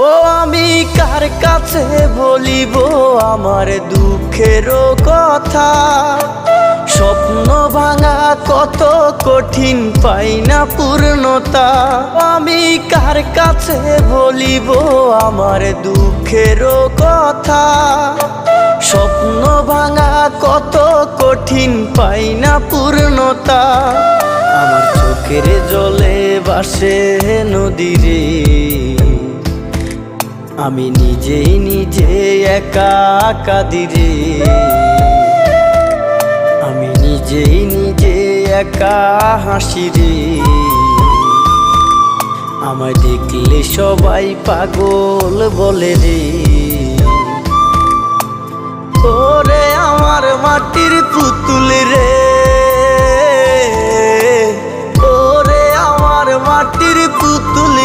ও আমি কার কাছে বলিব আমার দুঃখের কথা? স্বপ্ন ভাঙা কত কঠিন, পাই না পূর্ণতা। আমি কার কাছে বলিব আমার দুঃখের কথা? স্বপ্ন ভাঙা কত কঠিন, পাই না পূর্ণতা। আমার চোখের জলে ভাসে নদীরে, আমি নিজেই নিজে একা কাঁদিরে। আমি নিজেই নিজে একা হাসি রে। আমায় দেখলে সবাই পাগল বলে রে। ওরে আমার মাটির পুতুল রে, ওরে আমার মাটির পুতুল